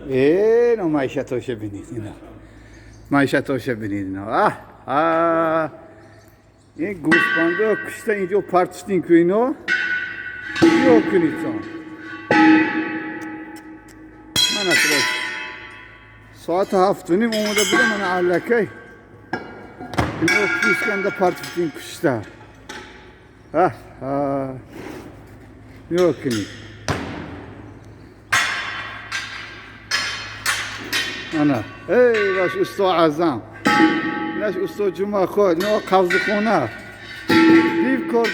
اینو معیشتاش ببینید اینا. معیشتاش ببینید اینا. این گوسفندا کشته اینجا پرتشتین که اینا یا کنید تو. من اصلا ساعت 7:30 اومده بودم من علکی اینا پوسکنده پرتشتین کشته. یا کنید. انا باش استو اعظم ناش استو جمعه خود نو قبض خونه دیو کار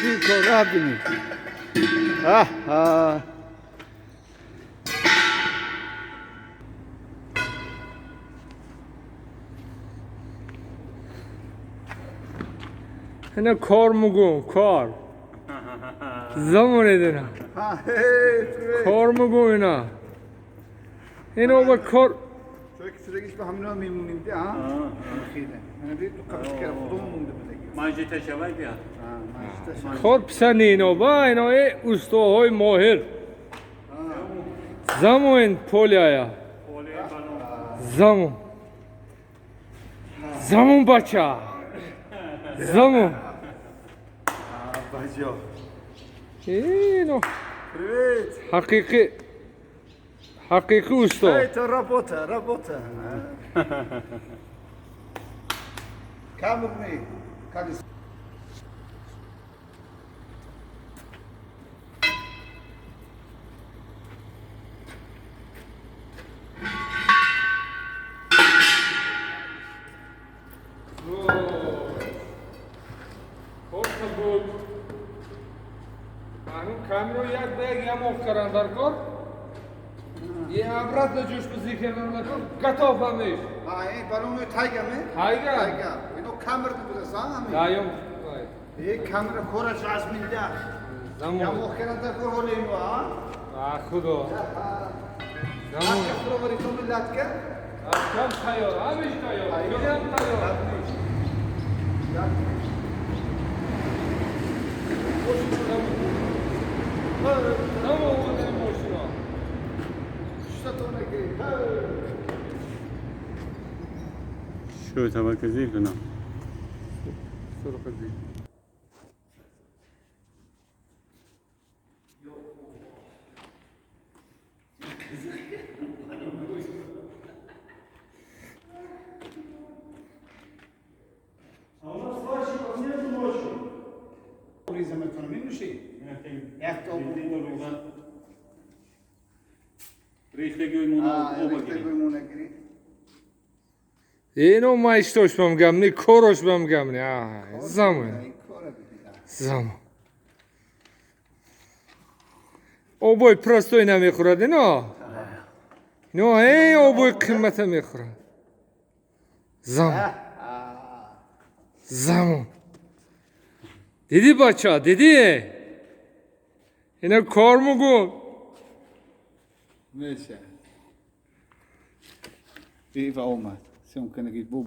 راه بینید اینا کار میگم کار زمانه دینا کار میگم اینا با کار سرگیش به همینا میمونیم ده خیلی من دید تو قبض کردم خودمون مونده بودگی مانجه تشوی بیا کار پسند اینا با اینا استوهای ماهر زمان پولیایا زمان بچه زمان بچه اینو привет حقیقی استو это работа камерный колесо камеру як бег я мог карандар кор и обратно жуш бизикердан кор готов бамиш این بالون تایگمه тайга اینو камера буде сам даём این камера خورش از میده یا замон مخیرنده کور هولی اینو худо замон رو بری تو ملت که кам тайёр ҳамиш тайёр ям тайёр شو تبارك زيك هنا اینو مایشتوش بمگم نی کوروش بمگم نی زمان اوبوی پرستوی نمیخورد نه اوبوی قیمت میخورد زمان دیدی بچه دیدی اینا کار میگم میشه بیو اومد سیم کنه که بو